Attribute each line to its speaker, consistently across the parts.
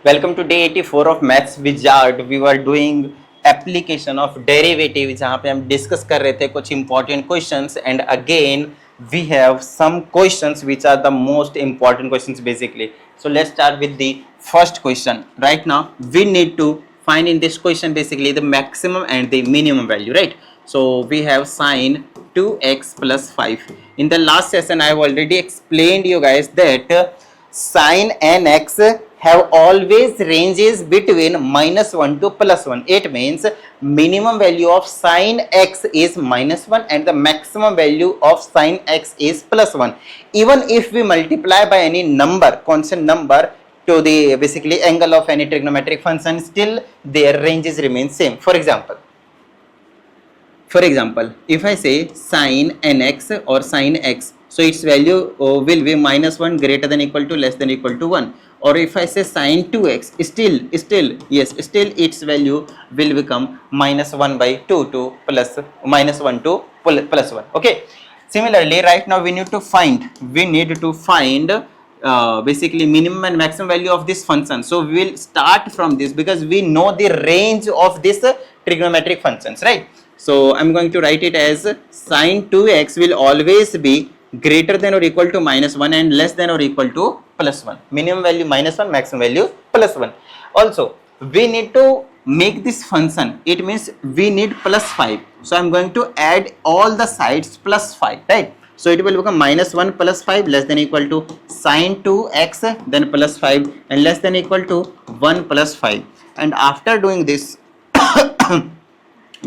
Speaker 1: Welcome to day 84 of Maths Wizard. We were doing application of derivative जहाँ पे हम discuss कर रहे थे कुछ important questions and again we have some questions which are the most important questions basically. So let's start with the first question. Right now we need to find in this question basically the maximum and the minimum value, right? So we have sine 2x plus 5. In the last session I have already explained you guys that sine nx have always ranges between -1 to +1. It means minimum value of sine x is -1 and the maximum value of sine x is +1. Even if we multiply by any number, constant number, to the basically angle of any trigonometric function, still their ranges remain same. For example, if I say sine nx or sine x, so its value will be -1 greater than equal to less than equal to 1. Or if I say sine 2x, still its value will become -1 by 2 to plus -1 to plus 1. Okay. Similarly, right now we need to find basically minimum and maximum value of this function. So we will start from this because we know the range of this trigonometric functions, right? So I'm going to write it as sine 2x will always be greater than or equal to -1 and less than or equal to +1. Minimum value -1, maximum value +1. Also, we need to make this function. It means we need +5. So I'm going to add all the sides +5, right? So it will become -1 plus 5 less than equal to sine 2x then +5 and less than equal to 1 plus 5. And after doing this,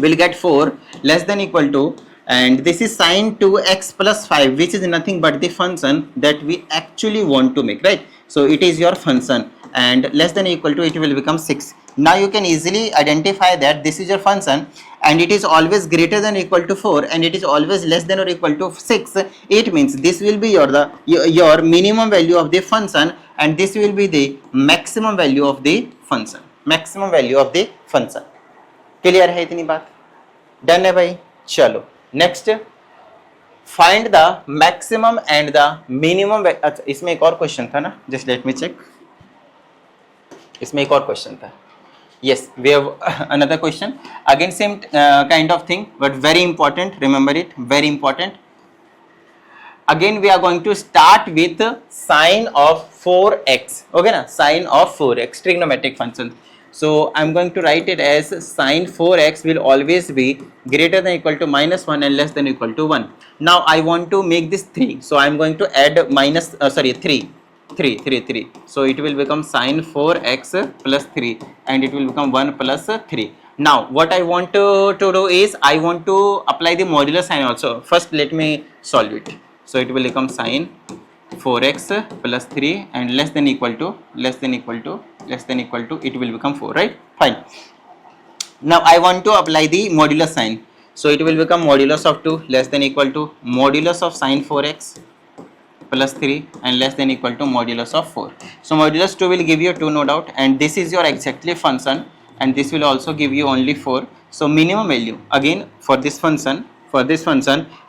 Speaker 1: we'll get 4 less than equal to, and this is sine 2x plus 5, which is nothing but the function that we actually want to make, right? So it is your function, and less than equal to, it will become 6. Now you can easily identify that this is your function and it is always greater than equal to 4 and it is always less than or equal to 6. It means this will be your minimum value of the function and this will be the maximum value of the function. Clear है इतनी बात? Done है भाई? चलो next, find the maximum and the minimum. अच्छा, इसमें एक और क्वेश्चन था ना, जस्ट लेट मी चेक. इसमें एक और क्वेश्चन था. Yes, we have another question again, same kind of thing but very important. Remember it, very important. Again we are going to start with sine of 4x. Okay na, sine of 4x trigonometric function. So I'm going to write it as sine 4x will always be greater than equal to -1 and less than equal to 1. Now I want to make this 3. So I'm going to add 3. So it will become sine 4x plus 3 and it will become 1 plus 3. Now what I want to do is I want to apply the modular sign also. First let me solve it. So it will become sine 4x plus 3 and less than equal to, it will become 4, right? Fine. Now I want to apply the modulus sign. So it will become modulus of 2 less than equal to modulus of sine 4x plus 3 and less than equal to modulus of 4. So modulus 2 will give you 2, no doubt, and this is your exactly function and this will also give you only 4. So minimum value again for this function,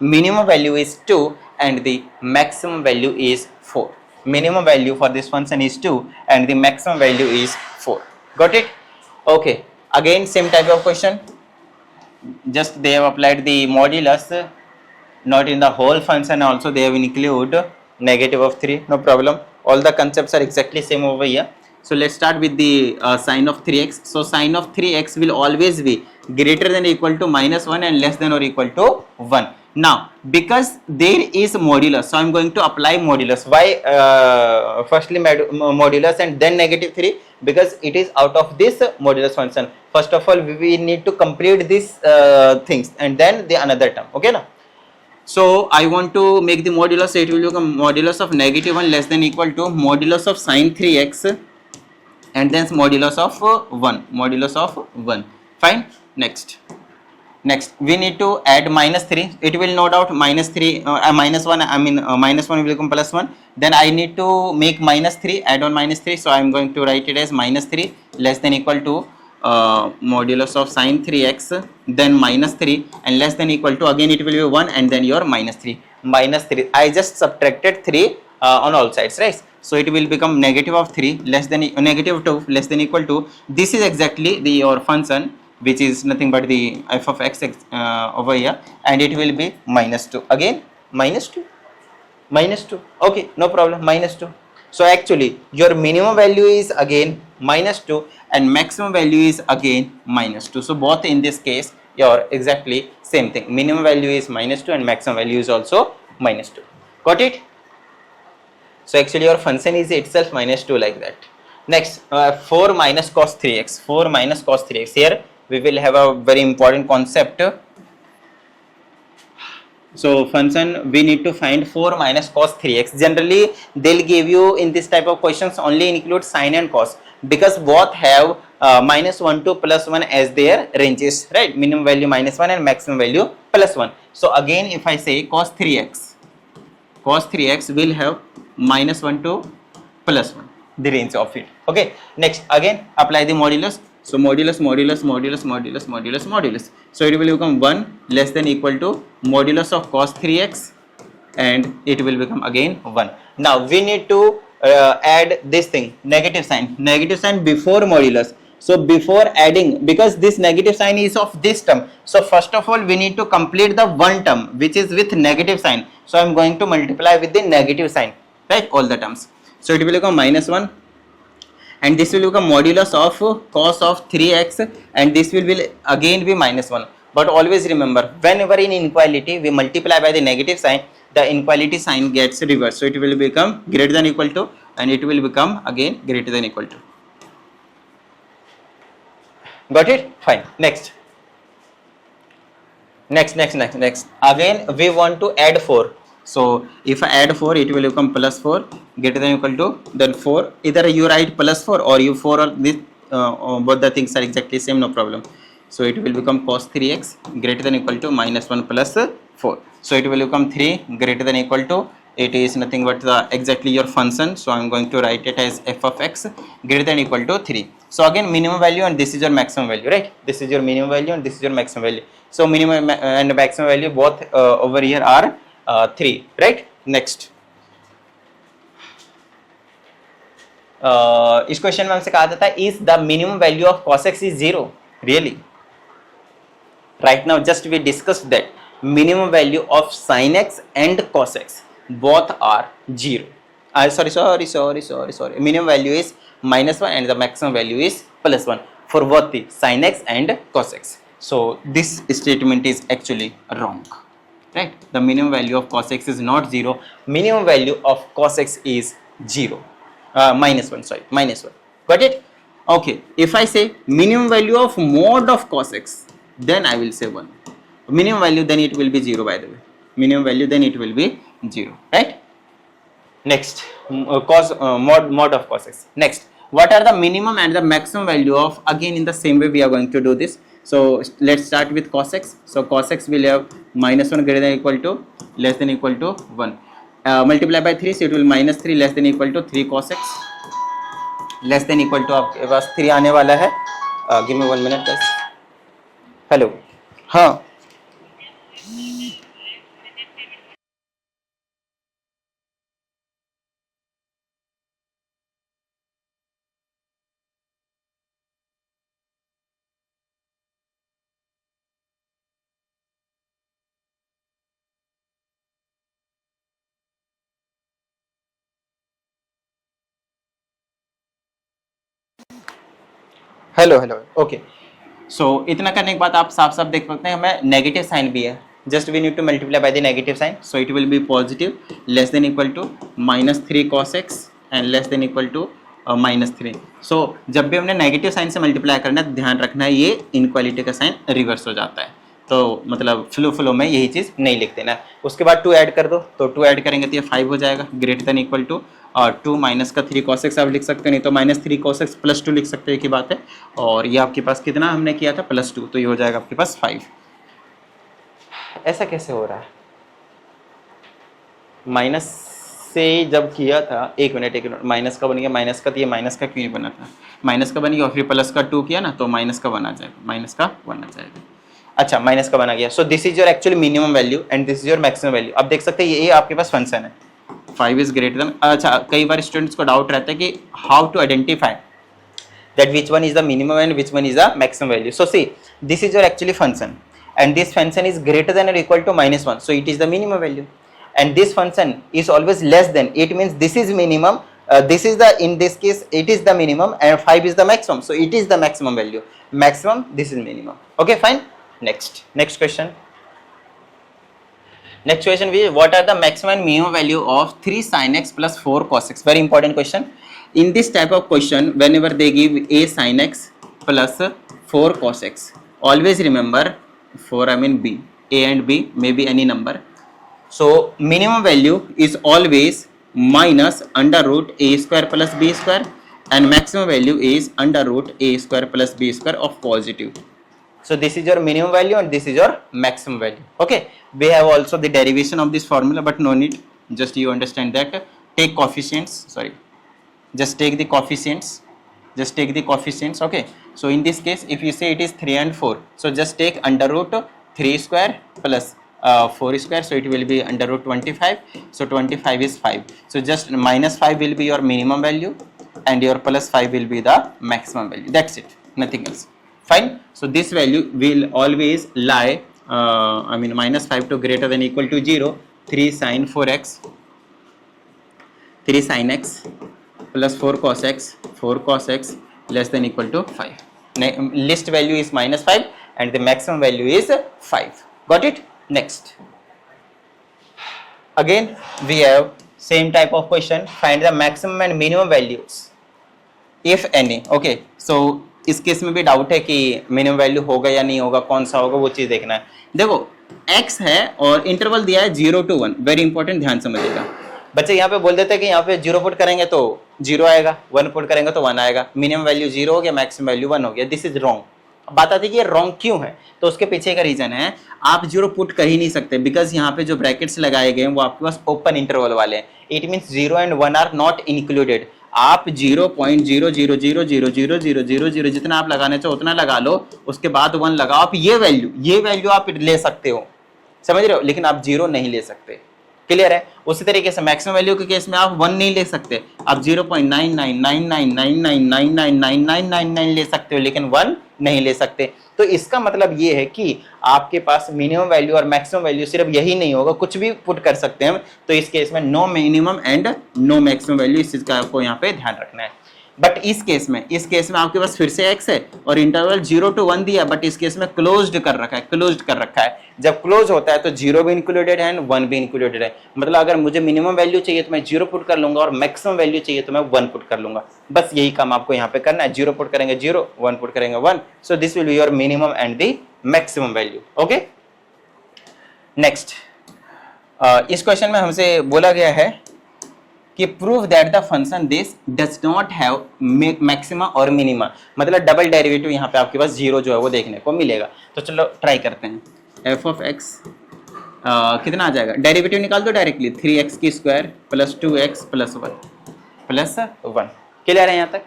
Speaker 1: minimum value is 2 and the maximum value is 4. Minimum value for this function is 2 and the maximum value is 4. Got it? Okay, again same type of question, just they have applied the modulus not in the whole function, also they have include negative of 3, no problem. All the concepts are exactly same over here. So let's start with the sine of 3x. So sine of 3x will always be greater than equal to -1 and less than or equal to 1. Now because there is modulus, so I am going to apply modulus. Why firstly modulus and then -3? Because it is out of this modulus function. First of all we need to complete these things and then the another term. Okay now, so I want to make the modulus. So it will become modulus of -1 less than equal to modulus of sine 3x and then modulus of 1. Fine. Next we need to add -3. It will no doubt -3 -1, I mean -1 will become +1. Then I need to make -3, add on -3. So I am going to write it as -3 less than equal to modulus of sine 3x then -3 and less than equal to, again it will be 1 and then your -3. I just subtracted 3 on all sides, right? so it will become negative of 3 less than negative 2 less than equal to, this is exactly the your function which is nothing but the f of x over here, and it will be minus 2, again minus 2, minus 2, okay, no problem, minus 2. So actually your minimum value is again minus 2 and maximum value is again minus 2. So both in this case your exactly same thing, minimum value is minus 2 and maximum value is also minus 2. Got it? So actually your function is itself minus 2 like that. Next, 4 minus cos 3x. 4 minus cos 3x. Here we will have a very important concept. So function we need to find 4 minus cos 3x. Generally they'll give you in this type of questions only include sin and cos, because both have minus 1 to plus 1 as their ranges, right? Minimum value minus 1 and maximum value plus 1. So again if I say cos 3x will have minus 1 to plus 1, the range of it. Okay, next again apply the modulus. So modulus. So it will become 1 less than equal to modulus of cos 3x, and it will become again 1. Now we need to add this thing, negative sign before modulus. So before adding, because this negative sign is of this term, so first of all we need to complete the one term which is with negative sign. So I am going to multiply with the negative sign, right, all the terms. So it will become minus 1, and this will become modulus of cos of 3x, and this will again be minus 1. But always remember, whenever in inequality we multiply by the negative sign, the inequality sign gets reversed. So it will become greater than equal to, and it will become again greater than equal to. Got it? Fine. Next. Again we want to add 4. So if I add 4, it will become plus 4 greater than equal to, then 4, either you write plus 4 or you 4 or this both the things are exactly same, no problem. So it will become cos 3x greater than equal to minus 1 plus 4. So it will become 3 greater than equal to, it is nothing but the exactly your function. So I am going to write it as f of x greater than equal to 3. So again minimum value and this is your maximum value, right? This is your minimum value and this is your maximum value. So minimum and maximum value both over here are 3, right? Next, इस question में हमसे कहा जाता है is the minimum value of cos x is 0? Really? Right now just we discussed that minimum value of sin x and cos x both are 0. Sorry. Minimum value is minus 1 and the maximum value is plus 1 for both the sin x and cos x. So this statement is actually wrong. Right, the minimum value of cos x is not 0. Minimum value of cos x is 0, minus 1. Got it? Okay, if I say minimum value of mod of cos x, then I will say 1. Minimum value, then it will be 0, by the way. Minimum value, then it will be 0, right? Next, mod of cos x. Next, what are the minimum and the maximum value of, again in the same way we are going to do this. So let's start with cos x. So cos x will have minus 1 greater than equal to less than equal to 1. Multiply by 3, so it will minus 3 less than equal to 3 cos x less than equal to, आपके पास 3 आने वाला है. Give me 1 minute guys. Hello. हाँ. Hello okay. So इतना करने के बाद आप साफ देख सकते हैं हमें नेगेटिव साइन भी है. Just we need to multiply by the negative sign. So it will be positive less than equal to minus 3 cos x and less than equal to minus 3. So जब भी हमने नेगेटिव साइन से multiply करना है, ध्यान रखना है ये इनक्वालिटी का साइन रिवर्स हो जाता है. तो मतलब फ्लो में यही चीज़ नहीं लिख देना. उसके बाद 2 ऐड कर दो, तो 2 ऐड करेंगे तो ये 5 हो जाएगा ग्रेटर देन इक्वल टू, और 2 माइनस का 3 cos x आप लिख सकते हैं, नहीं तो माइनस 3 cos x प्लस 2 लिख सकते हैं, एक ही बात है. और ये आपके पास कितना हमने किया था प्लस 2, तो ये हो जाएगा आपके पास 5. ऐसा कैसे हो रहा है? माइनस से जब किया था, एक मिनट माइनस का बन गया, माइनस का, तो ये माइनस का क्यों नहीं बना था? माइनस का बन गया और फिर प्लस का 2 किया ना, तो माइनस का 1 आ जाएगा. अच्छा, माइनस का बना गया. So this is your actually minimum value and this is your maximum value. अब देख सकते हैं ये आपके पास फंक्शन है. 5 is greater than, अच्छा कई बार स्टूडेंट्स को डाउट रहता है कि how to identify that which one is the minimum and which one is the maximum value. So see, this is your actually function and this function is greater than or equal to -1, so it is the minimum value, and this function is always less than, it means this is minimum, this is the, in this case it is the minimum and 5 is the maximum, so it is the maximum value, maximum, this is minimum. Okay, fine. Next question. Next question is, what are the maximum and minimum value of 3 sin x plus 4 cos x? Very important question. In this type of question, whenever they give a sin x plus 4 cos x, always remember 4, I mean b, a and b may be any number. So minimum value is always minus under root a square plus b square, and maximum value is under root a square plus b square of positive. So this is your minimum value and this is your maximum value. Okay, we have also the derivation of this formula, but no need, just you understand that. Take coefficients, sorry, just take the coefficients, okay. So in this case, if you say it is 3 and 4, so just take under root 3 square plus 4 square, so it will be under root 25, so 25 is 5, so just minus 5 will be your minimum value and your plus 5 will be the maximum value. That's it, nothing else. Fine. So this value will always lie, I mean minus 5 to greater than equal to 0, 3 sin 4x, 3 sin x plus 4 cos x less than equal to 5. List value is minus 5 and the maximum value is 5. Got it? Next. Again we have same type of question, find the maximum and minimum values if any. Okay, so इस case में भी doubt है कि minimum value होगा या नहीं होगा, कौन सा होगा, वो चीज देखना है. देखो x है और इंटरवल दिया है 0 to 1, वेरी इंपॉर्टेंट, ध्यान समझिएगा. बच्चे यहाँ पे बोल देते हैं कि यहाँ पे 0 पुट करेंगे तो 0 आएगा, 1 पुट करेंगे तो 1 आएगा, मिनिमम वैल्यू 0 हो गया, मैक्सिमम वैल्यू 1 हो गया. This is wrong. बात आती है कि ये रॉन्ग क्यों है, तो उसके पीछे का रीजन है, आप 0 पुट कर ही नहीं सकते बिकॉज यहाँ पे जो ब्रैकेट्स लगाए गए हैं वो आपके पास ओपन इंटरवल वाले हैं. It means 0 and 1 are not included. आप 0.000000 जितना आप लगाने चाहो उतना लगा लो, उसके बाद 1 लगाओ, आप ये वैल्यू आप ले सकते हो, समझ रहे हो, लेकिन आप 0 नहीं ले सकते. क्लियर है? उसी तरीके से मैक्सिमम वैल्यू के केस में आप 1 नहीं ले सकते, आप 0.9999999999 ले सकते हो, लेकिन 1 नहीं ले सकते. तो इसका मतलब ये है कि आपके पास मिनिमम वैल्यू और मैक्सिमम वैल्यू सिर्फ यही नहीं होगा, कुछ भी पुट कर सकते हैं. तो इस केस में no minimum and no maximum value, इस चीज का आपको यहाँ पे ध्यान रखना है. बट इस केस में आपके पास फिर से x है और इंटरवल 0 to 1 दिया, बट इस केस में क्लोज्ड कर रखा है. जब क्लोज होता है तो 0 भी इंक्लूडेड है एंड 1 भी इंक्लूडेड है. मतलब अगर मुझे मिनिमम वैल्यू चाहिए तो मैं 0 पुट कर लूंगा और मैक्सिमम वैल्यू चाहिए तो मैं 1 पुट कर लूंगा. बस यही काम आपको यहाँ पे करना है. 0 पुट करेंगे 0, 1 पुट करेंगे 1. So this will be your minimum and the maximum value. Okay, next. इस क्वेश्चन में हमसे बोला गया है कि prove that the function this does not have maxima और मिनिमा. मतलब डबल डेरिवेटिव यहाँ पे आपके पास 0 जो है वो देखने को मिलेगा. तो चलो ट्राई करते हैं. एफ ऑफ एक्स कितना आ जाएगा, डेरिवेटिव निकाल दो डायरेक्टली, 3x की स्क्वायर प्लस 2x प्लस 1 प्लस 1. क्लियर है यहाँ तक?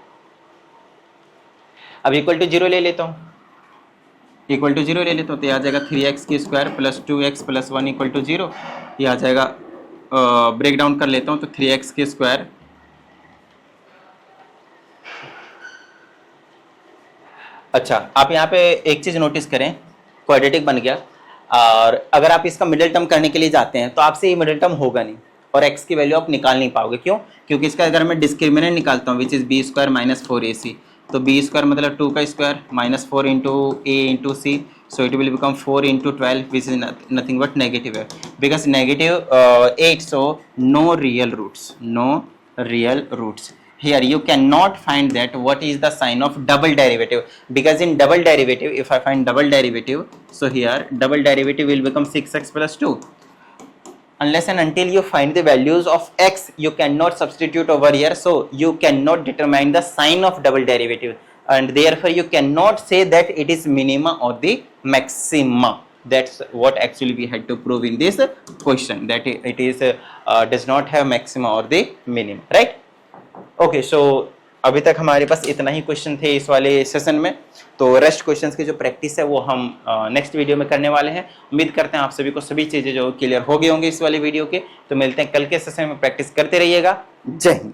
Speaker 1: अब इक्वल टू 0 ले लेता हूँ, तो ये आ जाएगा 3x की स्क्वायर प्लस 2x प्लस 1 इक्वल टू 0. ये आ जाएगा, ब्रेक डाउन कर लेता हूं, तो 3x की स्क्वायर अच्छा. आप यहाँ पे एक चीज नोटिस करें, क्वाड्रेटिक बन गया, और अगर आप इसका मिडिल टर्म करने के लिए जाते हैं तो आपसे ये मिडिल टर्म होगा नहीं और x की वैल्यू आप निकाल नहीं पाओगे. क्यों? क्योंकि इसका अगर मैं डिस्क्रिमिनेंट निकालता हूँ which is b square minus 4ac, तो b स्क्वायर मतलब 2 का square minus 4 into a into c, so it will become 4 into 12, which is nothing but negative, because negative 8, so no real roots. Here you cannot find that what is the sign of double derivative, because in double derivative, if I find double derivative, so here double derivative will become 6x plus 2. Unless and until you find the values of x, you cannot substitute over here, so you cannot determine the sign of double derivative, and therefore you cannot say that it is minima or the maxima. That's what actually we had to prove in this question, that it is does not have maxima or the minimum, right? Okay, so अभी तक हमारे पास इतना ही question थे इस वाले session में, तो rest questions की जो प्रैक्टिस है वो हम नेक्स्ट वीडियो में करने वाले हैं। उम्मीद करते हैं आप सभी को सभी चीज़ें जो क्लियर हो गई होंगी इस वाले वीडियो के। तो मिलते हैं कल के सेशन में, प्रैक्टिस करते रहिएगा। जय हिंद।